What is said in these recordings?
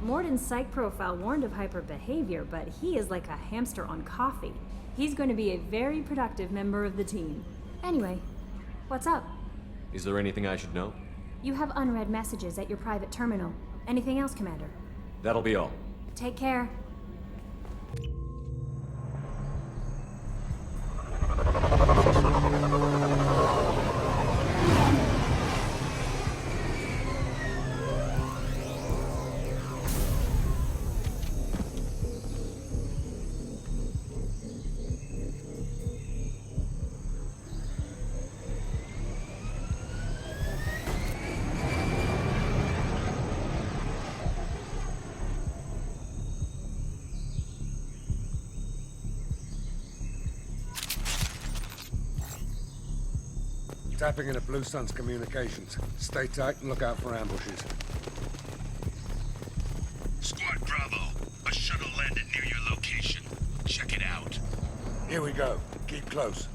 Morden's psych profile warned of hyper behavior, but he is like a hamster on coffee. He's going to be a very productive member of the team. Anyway, what's up? Is there anything I should know? You have unread messages at your private terminal. Anything else, Commander? That'll be all. Take care. Tapping into Blue Sun's communications. Stay tight and look out for ambushes. Squad Bravo, a shuttle landed near your location. Check it out. Here we go. Keep close.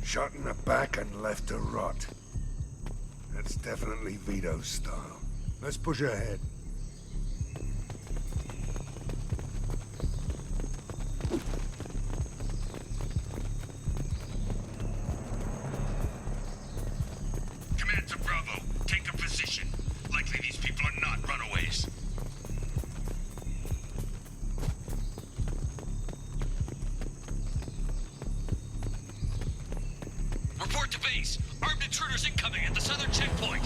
Shot in the back and left to rot. That's definitely Vito's style. Let's push ahead. Command to Bravo, take a position. Likely these people are not runaways. Report to base. Armed intruders incoming at the southern checkpoint.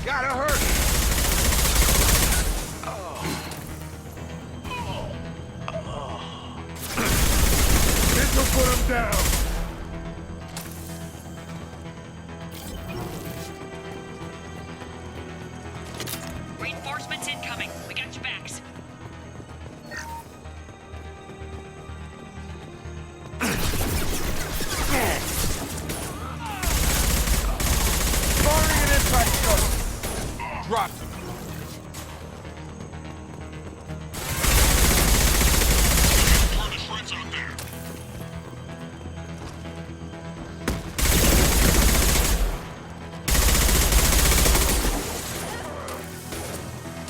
Gotta hurt! This'll put him down! Reinforcements incoming. We got your backs. Firing an impact shot! Dropped him. Turn the shreds out there.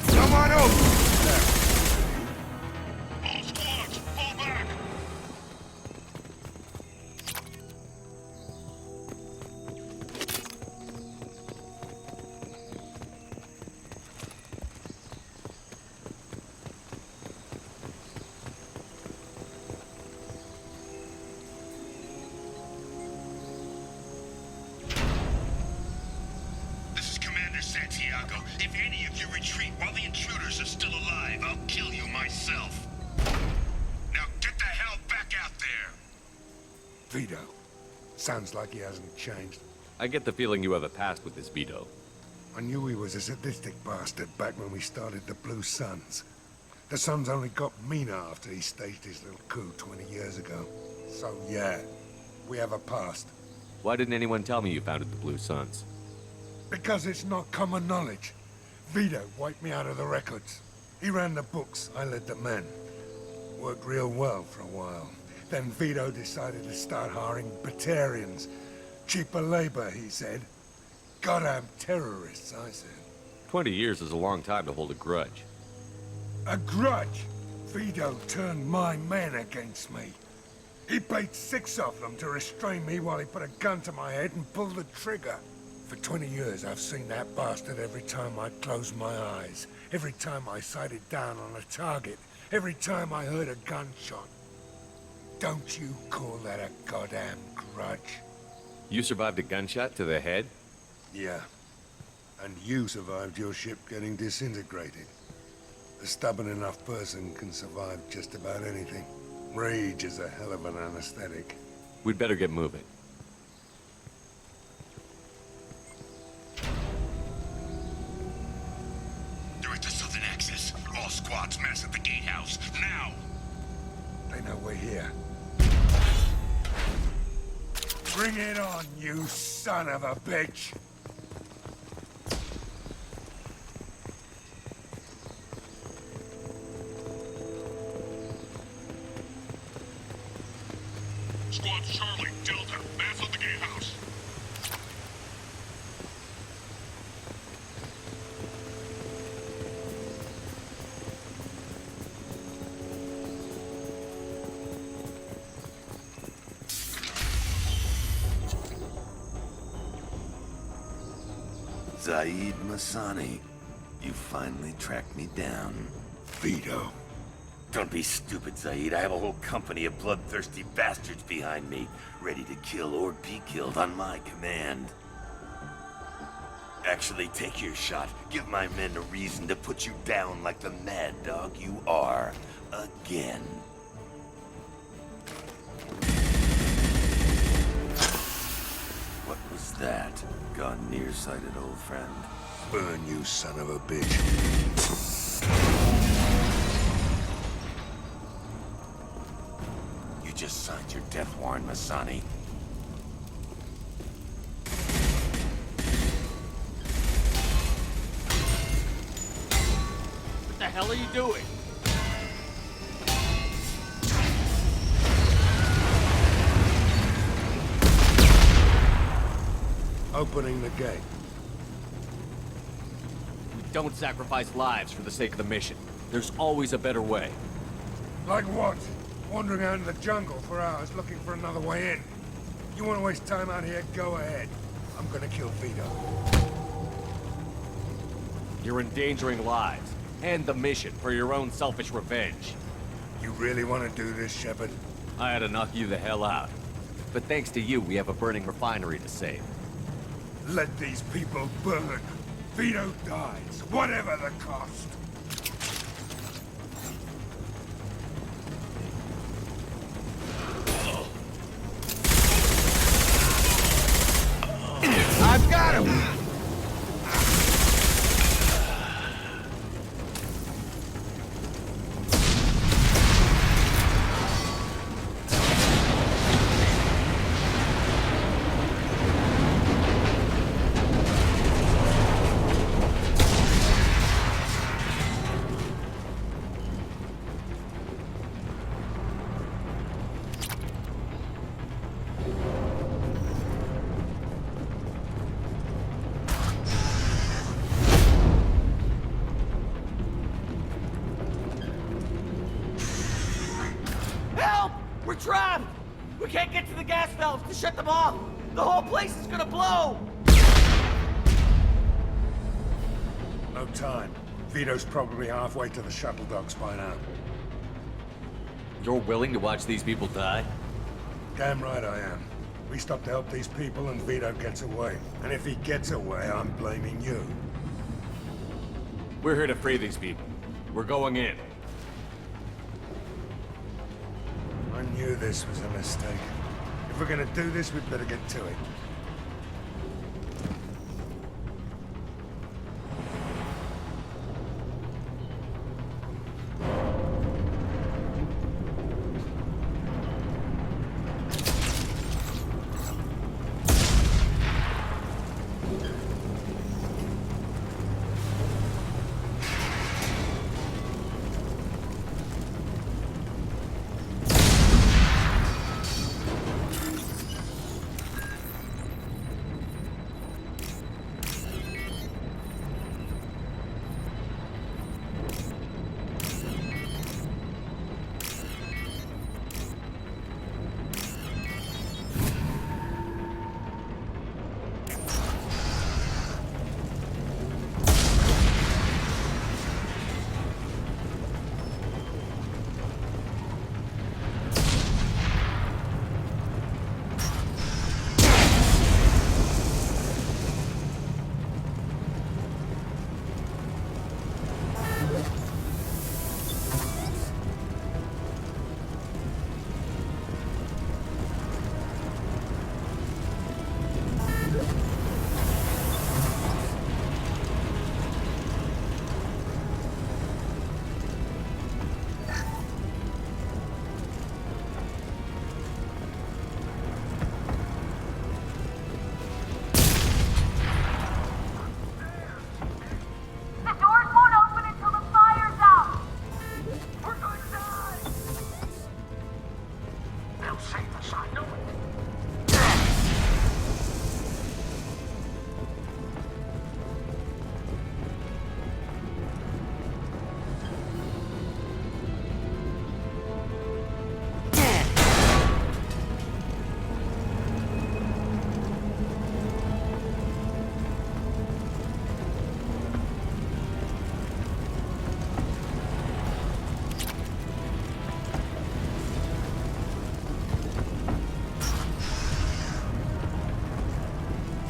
Come on over! All squads, fall back. This is Commander Santiago. If any of you retreat while the intruders are still alive, I'll kill you myself. Now get the hell back out there! Vito. Sounds like he hasn't changed. I get the feeling you have a past with this Vito. I knew he was a sadistic bastard back when we started the Blue Suns. The Suns only got meaner after he staged his little coup 20 years ago. So yeah, we have a past. Why didn't anyone tell me you founded the Blue Suns? Because it's not common knowledge. Vito wiped me out of the records. He ran the books, I led the men. Worked real well for a while. Then Vito decided to start hiring Batarians. Cheaper labor, he said. Goddamn terrorists, I said. 20 years is a long time to hold a grudge. A grudge? Vito turned my men against me. He paid 6 of them to restrain me while he put a gun to my head and pulled the trigger. For 20 years, I've seen that bastard every time I closed my eyes. Every time I sighted down on a target. Every time I heard a gunshot. Don't you call that a goddamn grudge? You survived a gunshot to the head? Yeah. And you survived your ship getting disintegrated. A stubborn enough person can survive just about anything. Rage is a hell of an anesthetic. We'd better get moving. They're at the southern axis. squads mass at the gatehouse, now! They know we're here. Bring it on, you son of a bitch! Squad Charlie, Delta, mass at the gatehouse. Zaid Masani, you finally tracked me down. Vito. Don't be stupid, Zaid. I have a whole company of bloodthirsty bastards behind me, ready to kill or be killed on my command. Actually, take your shot. Give my men a reason to put you down like the mad dog you are. Again. What was that? Gone nearsighted, old friend. Burn, you son of a bitch. You just signed your death warrant, Masani. What the hell are you doing? Opening the gate. We don't sacrifice lives for the sake of the mission. There's always a better way. Like what? Wandering out in the jungle for hours looking for another way in. You want to waste time out here? Go ahead. I'm gonna kill Vito. You're endangering lives and the mission for your own selfish revenge. You really want to do this, Shepard? I had to knock you the hell out. But thanks to you, we have a burning refinery to save. Let these people burn. Vito dies, whatever the cost. I've got him! Help! We're trapped! We can't get to the gas valves to shut them off! The whole place is gonna blow! No time. Vito's probably halfway to the shuttle docks by now. You're willing to watch these people die? Damn right I am. We stop to help these people and Vito gets away. And if he gets away, I'm blaming you. We're here to free these people. We're going in. I knew this was a mistake. If we're gonna do this, we'd better get to it.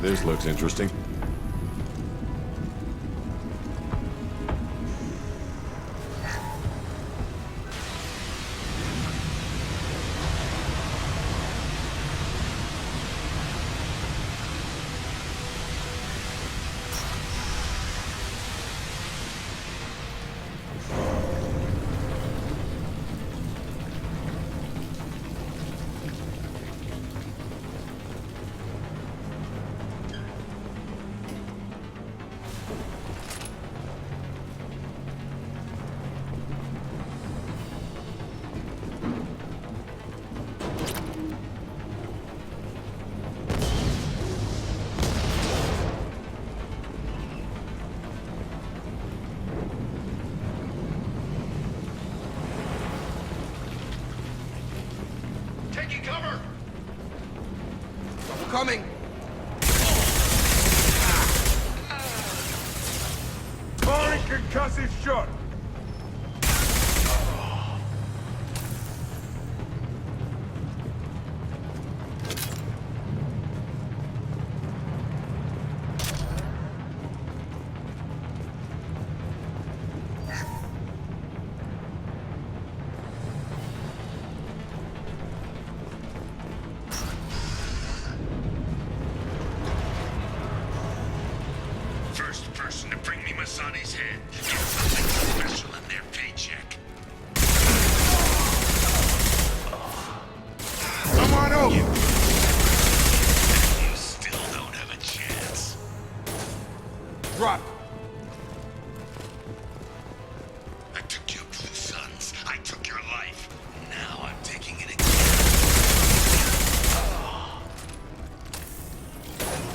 This looks interesting. Taking cover! Coming! Firing concussive shot! First person to bring me Masani's head gets something special in their paycheck. Come on over! You still don't have a chance. Drop! I took your blue suns. I took your life. Now I'm taking it again.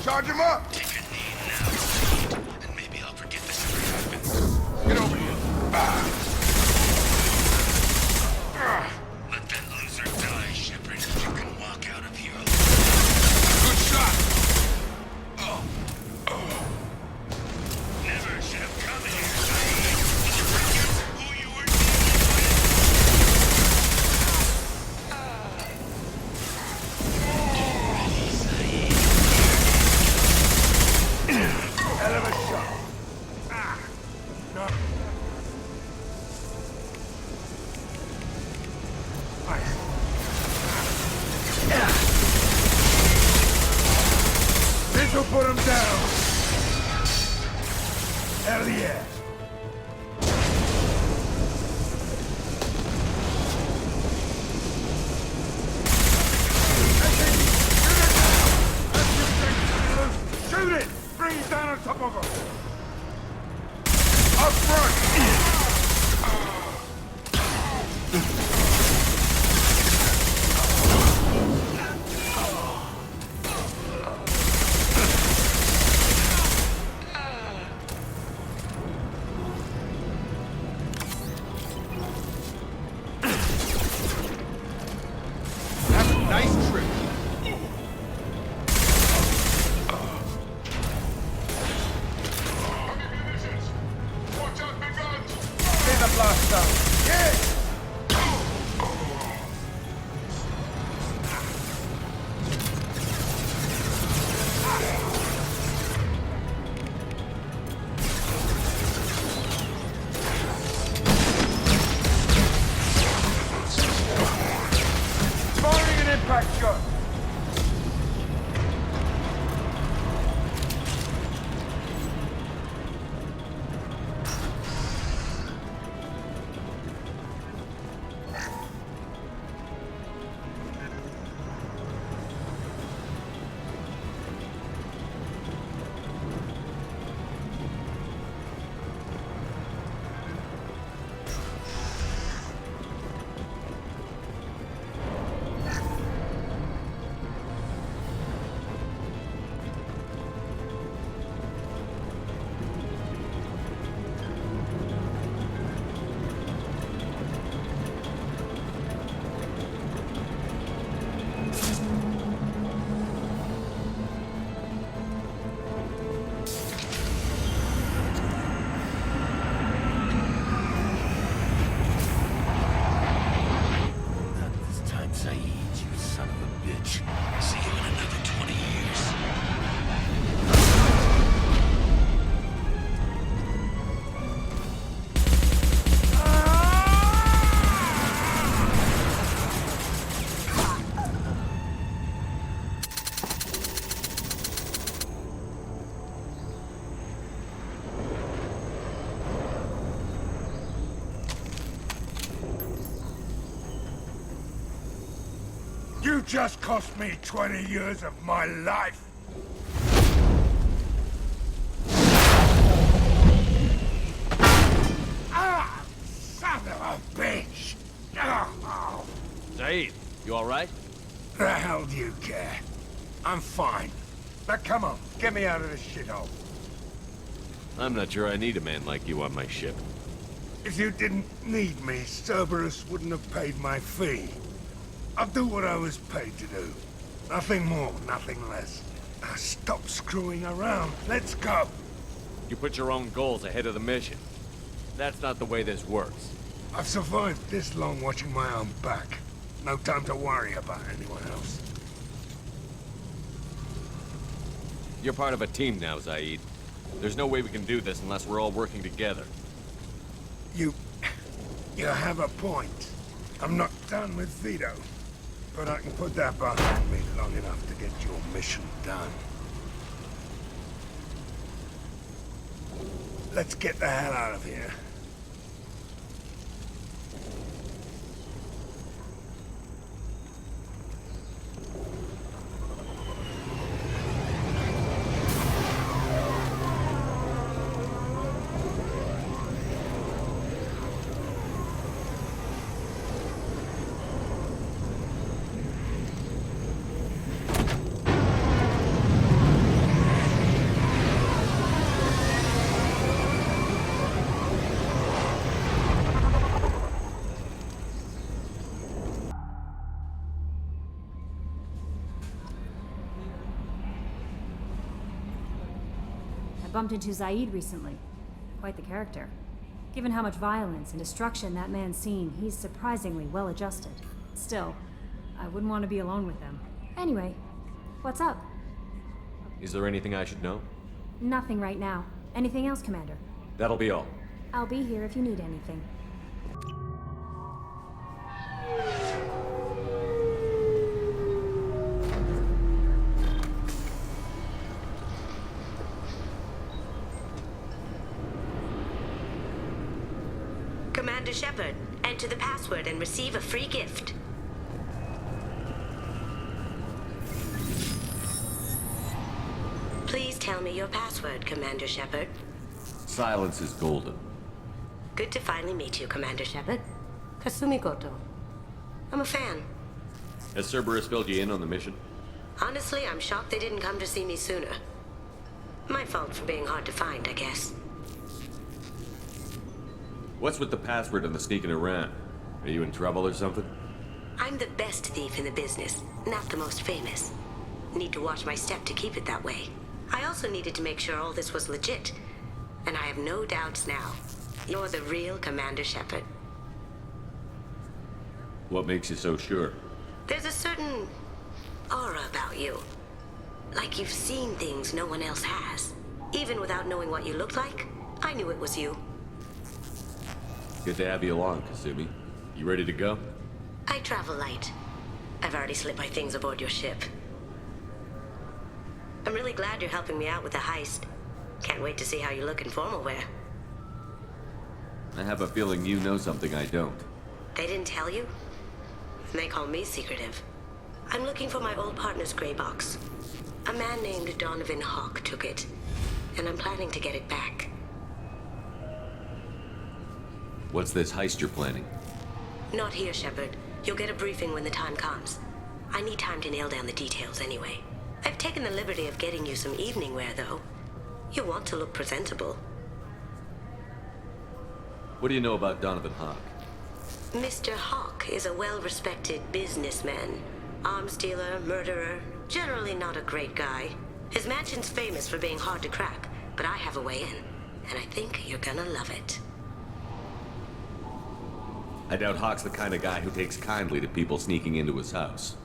Charge him up! Take a knee now, Seed, and maybe I'll forget this ever happened. Get over here! Let that loser die, Shepard. You can walk out of here alone. Good shot! Never should have come here, Saeed. Did you forget who you were dealing Hell of a shot! No. This'll put him down! Hell yeah! Shoot it! Bring it down on top of him! Up front! Have a nice trip. Get the blast down! Yeah! Firing an impact shot! just cost me 20 years of my life. Ah, son of a bitch! Oh, Zaid, you alright? the hell do you care? I'm fine. Now come on, get me out of this shithole. I'm not sure I need a man like you on my ship. If you didn't need me, Cerberus wouldn't have paid my fee. I'll do what I was paid to do. Nothing more, nothing less. Now stop screwing around. Let's go. You put your own goals ahead of the mission. That's not the way this works. I've survived this long watching my own back. No time to worry about anyone else. You're part of a team now, Zaid. There's no way we can do this unless we're all working together. You have a point. I'm not done with Vito. But I can put that behind me long enough to get your mission done. Let's get the hell out of here. I bumped into Zaid recently. Quite the character. Given how much violence and destruction that man's seen, he's surprisingly well adjusted. Still, I wouldn't want to be alone with him. Anyway, what's up? Is there anything I should know? Nothing right now. Anything else, Commander? That'll be all. I'll be here if you need anything. Commander Shepard, enter the password and receive a free gift. Please tell me your password, Commander Shepard. Silence is golden. Good to finally meet you, Commander Shepard. Kasumi Goto. I'm a fan. Has Cerberus filled you in on the mission? Honestly, I'm shocked they didn't come to see me sooner. My fault for being hard to find, I guess. What's with the password and the sneaking around? Are you in trouble or something? I'm the best thief in the business, not the most famous. Need to watch my step to keep it that way. I also needed to make sure all this was legit. And I have no doubts now. You're the real Commander Shepard. What makes you so sure? There's a certain aura about you. Like you've seen things no one else has. Even without knowing what you looked like, I knew it was you. Good to have you along, Kasumi. You ready to go? I travel light. I've already slipped my things aboard your ship. I'm really glad you're helping me out with the heist. Can't wait to see how you look in formal wear. I have a feeling you know something I don't. They didn't tell you? They call me secretive. I'm looking for my old partner's gray box. A man named Donovan Hawk took it, and I'm planning to get it back. What's this heist you're planning? Not here, Shepard. You'll get a briefing when the time comes. I need time to nail down the details anyway. I've taken the liberty of getting you some evening wear, though. You want to look presentable. What do you know about Donovan Hawk? Mr. Hawk is a well-respected businessman. Arms dealer, murderer, generally not a great guy. His mansion's famous for being hard to crack, but I have a way in, and I think you're gonna love it. I doubt Hawk's the kind of guy who takes kindly to people sneaking into his house.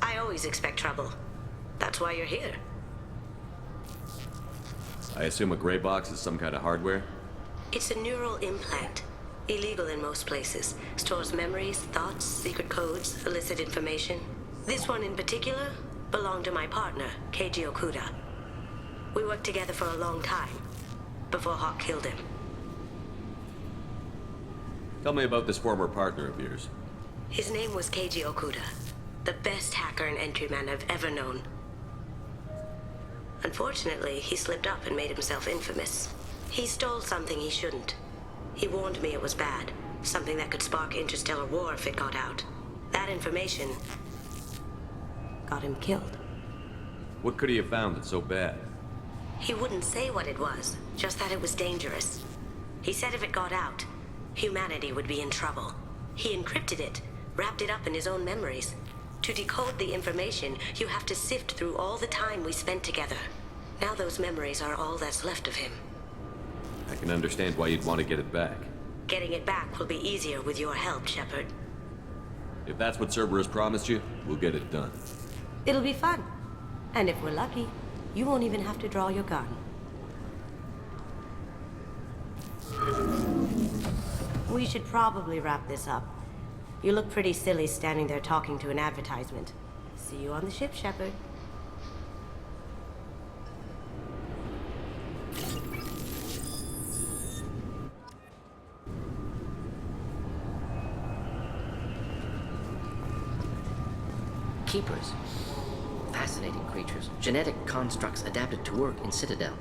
I always expect trouble. That's why you're here. I assume a gray box is some kind of hardware? It's a neural implant. Illegal in most places. Stores memories, thoughts, secret codes, illicit information. This one in particular belonged to my partner, Keiji Okuda. We worked together for a long time, before Hawk killed him. Tell me about this former partner of yours. His name was Keiji Okuda. The best hacker and entryman I've ever known. Unfortunately, he slipped up and made himself infamous. He stole something he shouldn't. He warned me it was bad. Something that could spark interstellar war if it got out. That information got him killed. What could he have found that's so bad? He wouldn't say what it was, just that it was dangerous. He said if it got out, humanity would be in trouble. He encrypted it, wrapped it up in his own memories. To decode the information, you have to sift through all the time we spent together. Now those memories are all that's left of him. I can understand why you'd want to get it back. Getting it back will be easier with your help, Shepard. If that's what Cerberus promised you, we'll get it done. It'll be fun. And if we're lucky, you won't even have to draw your gun. We should probably wrap this up. You look pretty silly standing there talking to an advertisement. See you on the ship, Shepard. Keepers. Fascinating creatures. Genetic constructs adapted to work in Citadel.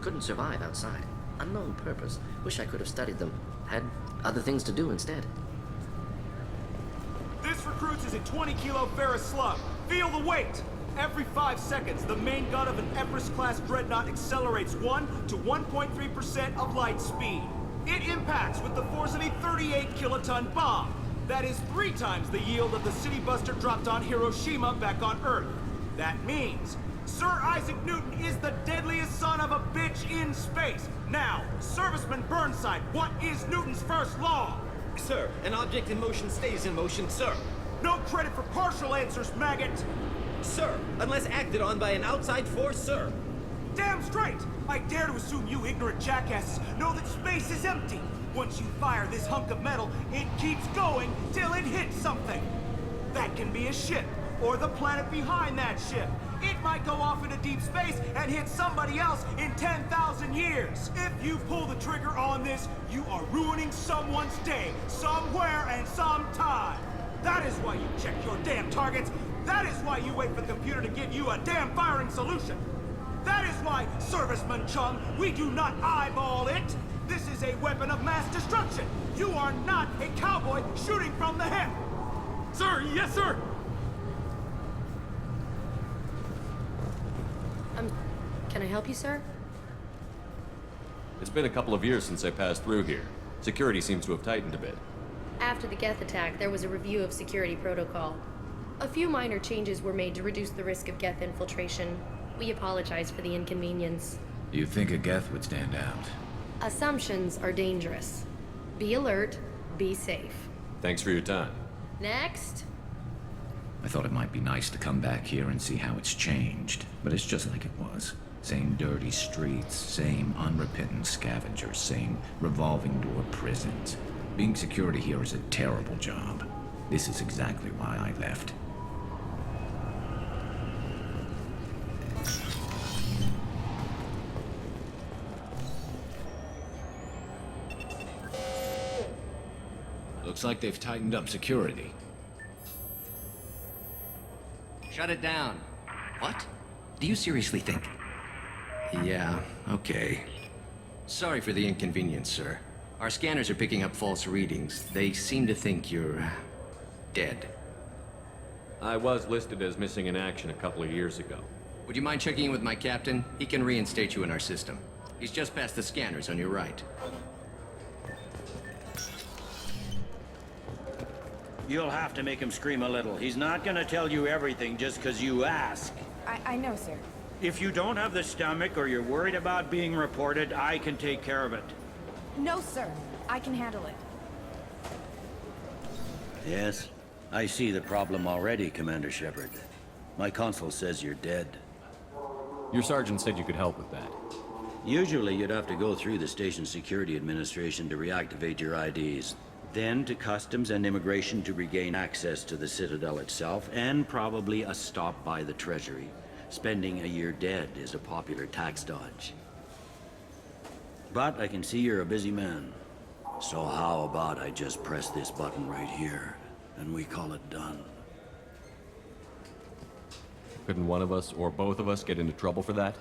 Couldn't survive outside. Unknown purpose. Wish I could have studied them. Had other things to do instead. This recruits is a 20-kilo ferrous slug. Feel the weight! Every 5 seconds, the main gun of an Everest-class dreadnought accelerates 1 to 1.3% of light speed. It impacts with the force of a 38-kiloton bomb. That is 3 times the yield of the city buster dropped on Hiroshima back on Earth. That means Sir Isaac Newton is the deadliest son of a bitch in space. Now, Serviceman Burnside, what is Newton's first law? Sir, an object in motion stays in motion, sir. No credit for partial answers, maggot! Sir, unless acted on by an outside force, sir. Damn straight! I dare to assume you ignorant jackasses know that space is empty. Once you fire this hunk of metal, it keeps going till it hits something. That can be a ship, or the planet behind that ship. It might go off into deep space and hit somebody else in 10,000 years. If you pull the trigger on this, you are ruining someone's day, somewhere and sometime. That is why you check your damn targets. That is why you wait for the computer to give you a damn firing solution. That is why, Serviceman Chung, we do not eyeball it. This is a weapon of mass destruction. You are not a cowboy shooting from the hip. Sir, yes, sir. Can I help you, sir? It's been a couple of years since I passed through here. Security seems to have tightened a bit. After the Geth attack, there was a review of security protocol. A few minor changes were made to reduce the risk of Geth infiltration. We apologize for the inconvenience. You think a Geth would stand out? Assumptions are dangerous. Be alert, be safe. Thanks for your time. Next. I thought it might be nice to come back here and see how it's changed, but it's just like it was. Same dirty streets, same unrepentant scavengers, same revolving door prisons. Being security here is a terrible job. This is exactly why I left. Looks like they've tightened up security. Shut it down. What? Do you seriously think? Yeah, okay. Sorry for the inconvenience, sir. Our scanners are picking up false readings. They seem to think you're dead. I was listed as missing in action a couple of years ago. Would you mind checking in with my captain? He can reinstate you in our system. He's just past the scanners on your right. You'll have to make him scream a little. He's not gonna tell you everything just because you ask. I know, sir. If you don't have the stomach or you're worried about being reported, I can take care of it. No, sir. I can handle it. Yes? I see the problem already, Commander Shepard. My console says you're dead. Your sergeant said you could help with that. Usually you'd have to go through the station security administration to reactivate your IDs. Then to Customs and Immigration to regain access to the Citadel itself, and probably a stop by the Treasury. Spending a year dead is a popular tax dodge. But I can see you're a busy man. So how about I just press this button right here, and we call it done? Couldn't one of us, or both of us, get into trouble for that?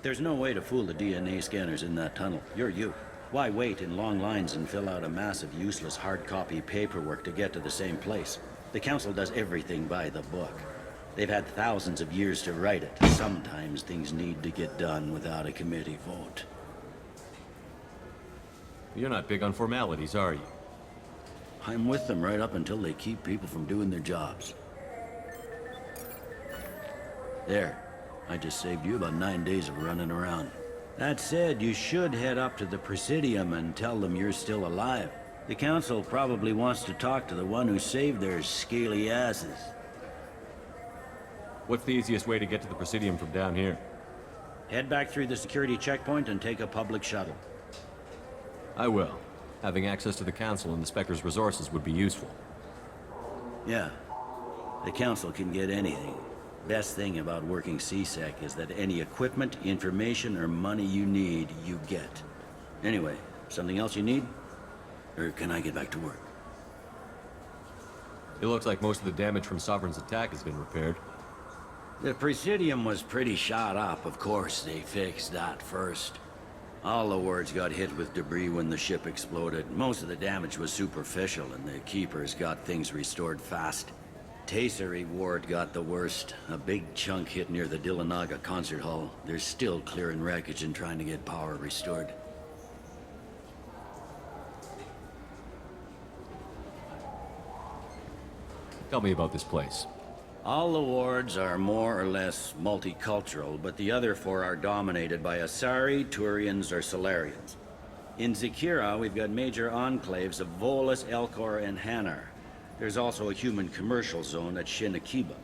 There's no way to fool the DNA scanners in that tunnel. You're you. Why wait in long lines and fill out a massive, useless hard copy paperwork to get to the same place? The Council does everything by the book. They've had thousands of years to write it. Sometimes things need to get done without a committee vote. You're not big on formalities, are you? I'm with them right up until they keep people from doing their jobs. There. I just saved you about 9 days of running around. That said, you should head up to the Presidium and tell them you're still alive. The Council probably wants to talk to the one who saved their scaly asses. What's the easiest way to get to the Presidium from down here? Head back through the security checkpoint and take a public shuttle. I will. Having access to the Council and the Spectre's resources would be useful. Yeah. The Council can get anything. Best thing about working CSEC is that any equipment, information, or money you need, you get. Anyway, something else you need? Or can I get back to work? It looks like most of the damage from Sovereign's attack has been repaired. The Presidium was pretty shot up. Of course, they fixed that first. All the wards got hit with debris when the ship exploded. Most of the damage was superficial, and the Keepers got things restored fast. Tasery Ward got the worst. A big chunk hit near the Dillanaga concert hall. They're still clearing wreckage and trying to get power restored. Tell me about this place. All the wards are more or less multicultural, but the other four are dominated by Asari, Turians, or Solarians. In Zakira, we've got major enclaves of Volus, Elcor, and Hanar. There's also a human commercial zone at Shinakiba.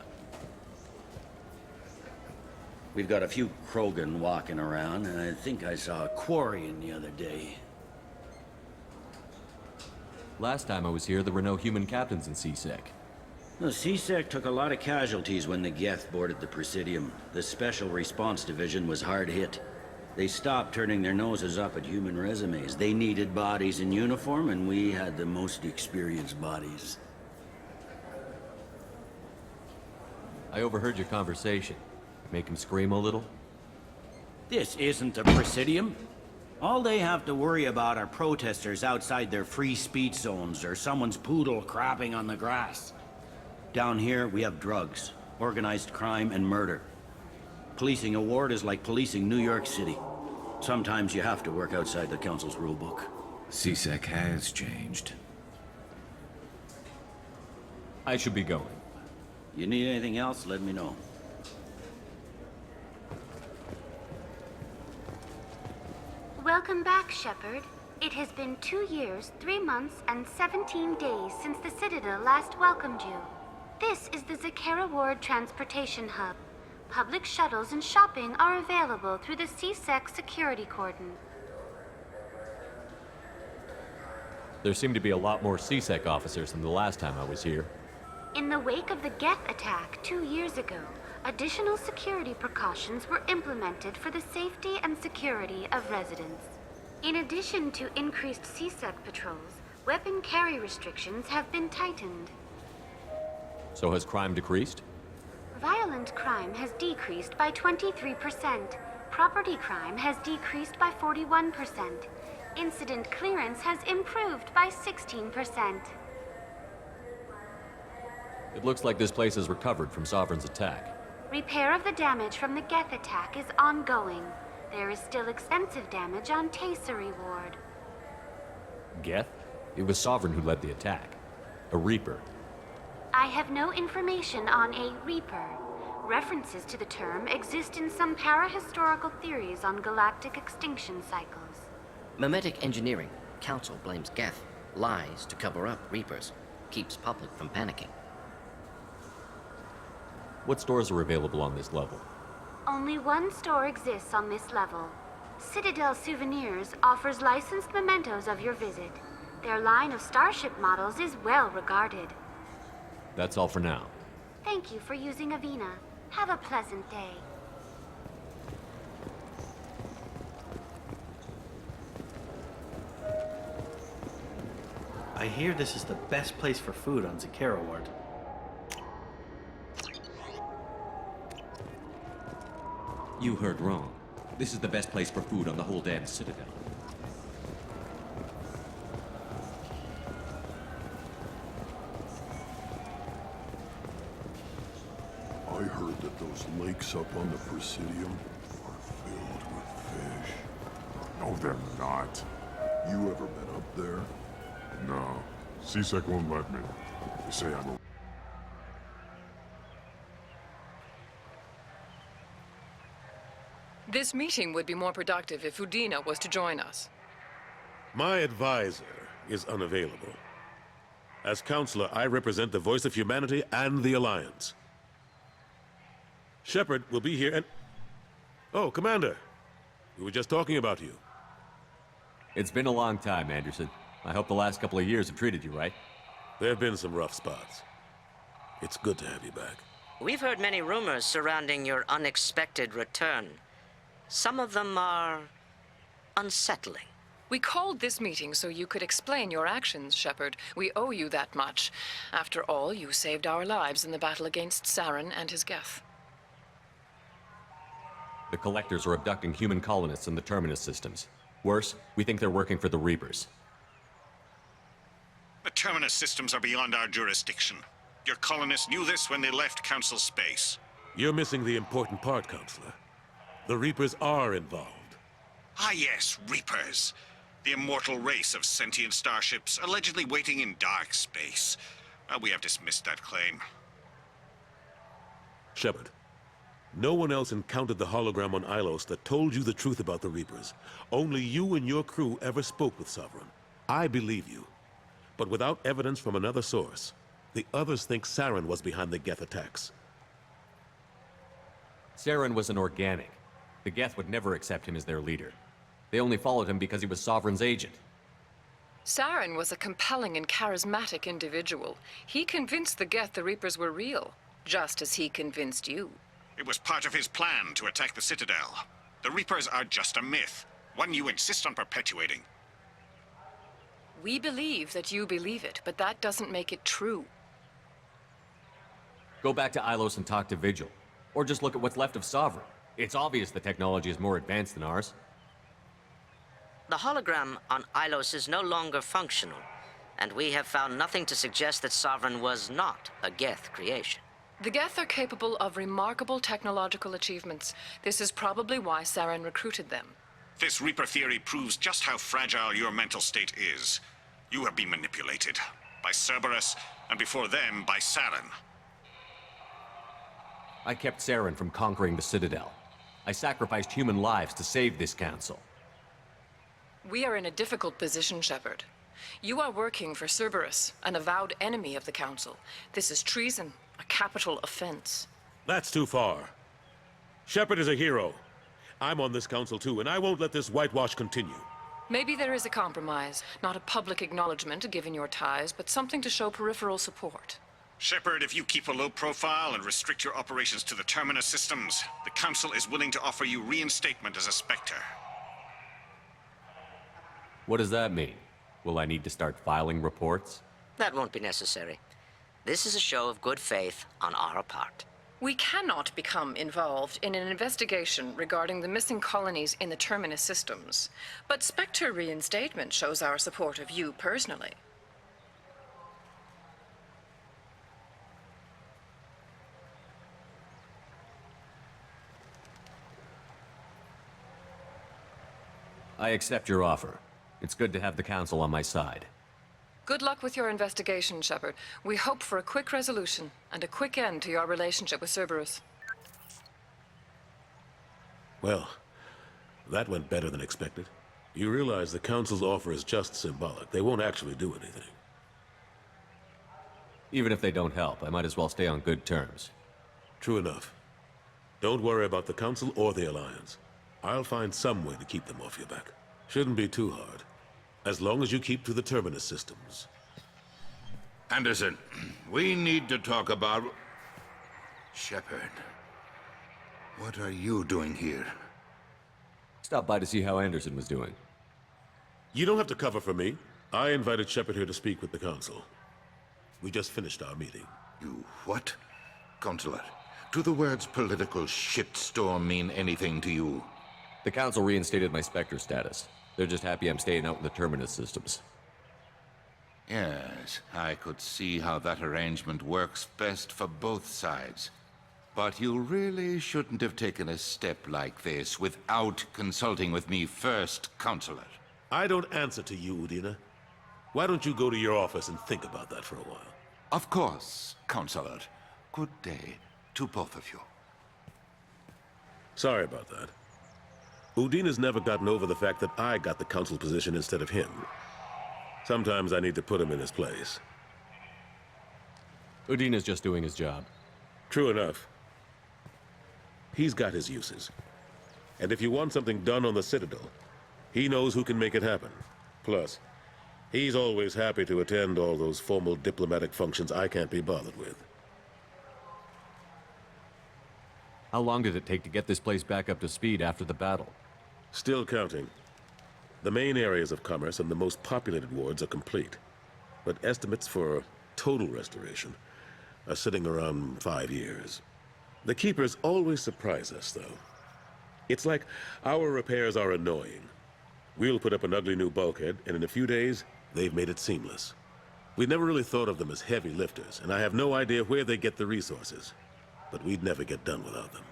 We've got a few Krogan walking around, and I think I saw a Quarian the other day. Last time I was here, there were no human captains in CSEC. The CSEC took a lot of casualties when the Geth boarded the Presidium. The Special Response Division was hard hit. They stopped turning their noses up at human resumes. They needed bodies in uniform, and we had the most experienced bodies. I overheard your conversation. Make him scream a little? This isn't the Presidium. All they have to worry about are protesters outside their free speech zones or someone's poodle crapping on the grass. Down here, we have drugs, organized crime, and murder. Policing a ward is like policing New York City. Sometimes you have to work outside the Council's rulebook. CSEC has changed. I should be going. You need anything else, let me know. Welcome back, Shepard. It has been 2 years, 3 months, and 17 days since the Citadel last welcomed you. This is the Zakera Ward Transportation Hub. Public shuttles and shopping are available through the CSEC security cordon. There seem to be a lot more CSEC officers than the last time I was here. In the wake of the Geth attack 2 years ago, additional security precautions were implemented for the safety and security of residents. In addition to increased CSEC patrols, weapon carry restrictions have been tightened. So has crime decreased? Violent crime has decreased by 23%. Property crime has decreased by 41%. Incident clearance has improved by 16%. It looks like this place has recovered from Sovereign's attack. Repair of the damage from the Geth attack is ongoing. There is still extensive damage on Tasery Ward. Geth? It was Sovereign who led the attack. A Reaper. I have no information on a Reaper. References to the term exist in some parahistorical theories on galactic extinction cycles. Memetic engineering. Council blames Geth. Lies to cover up Reapers. Keeps public from panicking. What stores are available on this level? Only one store exists on this level. Citadel Souvenirs offers licensed mementos of your visit. Their line of starship models is well regarded. That's all for now. Thank you for using Avina. Have a pleasant day. I hear this is the best place for food on Zakera Ward. You heard wrong. This is the best place for food on the whole damn Citadel. I heard that those lakes up on the Presidium are filled with fish. No, they're not. You ever been up there? No. C-Sec won't let me. They say I'm a... This meeting would be more productive if Udina was to join us. My advisor is unavailable. As counselor, I represent the voice of humanity and the Alliance. Shepard will be here and... Oh, Commander. We were just talking about you. It's been a long time, Anderson. I hope the last couple of years have treated you right. There have been some rough spots. It's good to have you back. We've heard many rumors surrounding your unexpected return. Some of them are unsettling. We called this meeting so you could explain your actions, Shepard. We owe you that much. After all, you saved our lives in the battle against Saren and his Geth. The Collectors are abducting human colonists in the Terminus systems. Worse, we think they're working for the Reapers. The Terminus systems are beyond our jurisdiction. Your colonists knew this when they left Council space. You're missing the important part, Counselor. The Reapers are involved. Ah yes, Reapers. The immortal race of sentient starships allegedly waiting in dark space. We have dismissed that claim. Shepard, no one else encountered the hologram on Ilos that told you the truth about the Reapers. Only you and your crew ever spoke with Sovereign. I believe you. But without evidence from another source, the others think Saren was behind the Geth attacks. Saren was an organic. The Geth would never accept him as their leader. They only followed him because he was Sovereign's agent. Saren was a compelling and charismatic individual. He convinced the Geth the Reapers were real, just as he convinced you. It was part of his plan to attack the Citadel. The Reapers are just a myth, one you insist on perpetuating. We believe that you believe it, but that doesn't make it true. Go back to Ilos and talk to Vigil. Or just look at what's left of Sovereign. It's obvious the technology is more advanced than ours. The hologram on Ilos is no longer functional, and we have found nothing to suggest that Sovereign was not a Geth creation. The Geth are capable of remarkable technological achievements. This is probably why Saren recruited them. This Reaper theory proves just how fragile your mental state is. You have been manipulated. By Cerberus, and before them, by Saren. I kept Saren from conquering the Citadel. I sacrificed human lives to save this council. We are in a difficult position, Shepard. You are working for Cerberus, an avowed enemy of the Council. This is treason, a capital offense. That's too far. Shepard is a hero. I'm on this council too, and I won't let this whitewash continue. Maybe there is a compromise. Not a public acknowledgement given your ties, but something to show peripheral support. Shepard, if you keep a low profile and restrict your operations to the Terminus systems, the Council is willing to offer you reinstatement as a Spectre. What does that mean? Will I need to start filing reports? That won't be necessary. This is a show of good faith on our part. We cannot become involved in an investigation regarding the missing colonies in the Terminus systems, but Spectre reinstatement shows our support of you personally. I accept your offer. It's good to have the Council on my side. Good luck with your investigation, Shepard. We hope for a quick resolution and a quick end to your relationship with Cerberus. Well, that went better than expected. You realize the Council's offer is just symbolic. They won't actually do anything. Even if they don't help, I might as well stay on good terms. True enough. Don't worry about the Council or the Alliance. I'll find some way to keep them off your back. Shouldn't be too hard. As long as you keep to the Terminus systems. Anderson, we need to talk about... Shepard. What are you doing here? Stopped by to see how Anderson was doing. You don't have to cover for me. I invited Shepard here to speak with the Council. We just finished our meeting. You what? Consular, Do the words political shitstorm mean anything to you? The Council reinstated my Spectre status. They're just happy I'm staying out in the Terminus systems. Yes, I could see how that arrangement works best for both sides. But you really shouldn't have taken a step like this without consulting with me first, Counselor. I don't answer to you, Udina. Why don't you go to your office and think about that for a while? Of course, Counselor. Good day to both of you. Sorry about that. Udina's never gotten over the fact that I got the Council position instead of him. Sometimes I need to put him in his place. Udina's just doing his job. True enough. He's got his uses. And if you want something done on the Citadel, he knows who can make it happen. Plus, he's always happy to attend all those formal diplomatic functions I can't be bothered with. How long did it take to get this place back up to speed after the battle? Still counting. The main areas of commerce and the most populated wards are complete. But estimates for total restoration are sitting around 5 years. The Keepers always surprise us, though. It's like our repairs are annoying. We'll put up an ugly new bulkhead, and in a few days, they've made it seamless. We never really thought of them as heavy lifters, and I have no idea where they get the resources. But we'd never get done without them.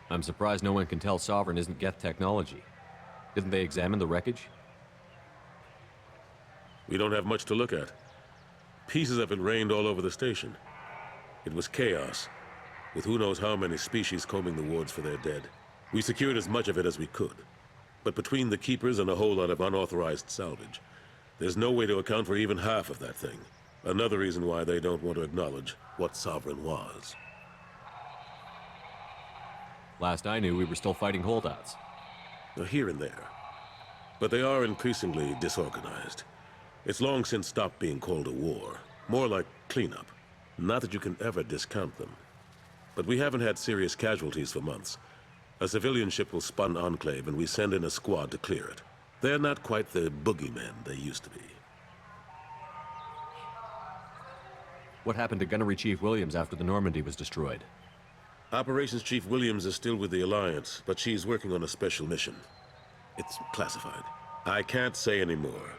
I'm surprised no one can tell Sovereign isn't Geth technology. Didn't they examine the wreckage? We don't have much to look at. Pieces of it rained all over the station. It was chaos, with who knows how many species combing the wards for their dead. We secured as much of it as we could. But between the Keepers and a whole lot of unauthorized salvage, there's no way to account for even half of that thing. Another reason why they don't want to acknowledge what Sovereign was. Last I knew, we were still fighting holdouts. Here and there. But they are increasingly disorganized. It's long since stopped being called a war. More like cleanup. Not that you can ever discount them. But we haven't had serious casualties for months. A civilian ship will spot an enclave and we send in a squad to clear it. They're not quite the boogeymen they used to be. What happened to Gunnery Chief Williams after the Normandy was destroyed? Operations Chief Williams is still with the Alliance, but she's working on a special mission. It's classified. I can't say any more.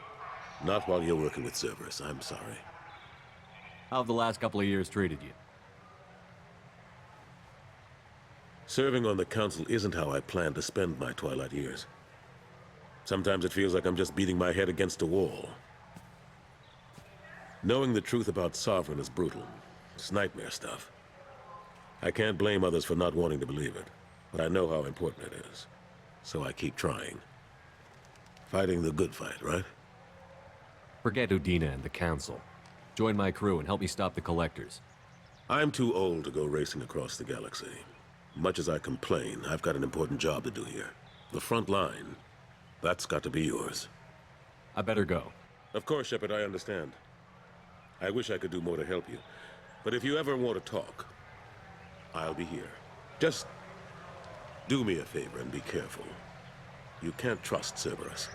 Not while you're working with Cerberus, I'm sorry. How have the last couple of years treated you? Serving on the Council isn't how I plan to spend my twilight years. Sometimes it feels like I'm just beating my head against a wall. Knowing the truth about Sovereign is brutal. It's nightmare stuff. I can't blame others for not wanting to believe it, but I know how important it is. So I keep trying. Fighting the good fight, right? Forget Udina and the Council. Join my crew and help me stop the Collectors. I'm too old to go racing across the galaxy. Much as I complain, I've got an important job to do here. The front line, that's got to be yours. I better go. Of course, Shepard, I understand. I wish I could do more to help you. But if you ever want to talk, I'll be here. Just do me a favor and be careful. You can't trust Cerberus.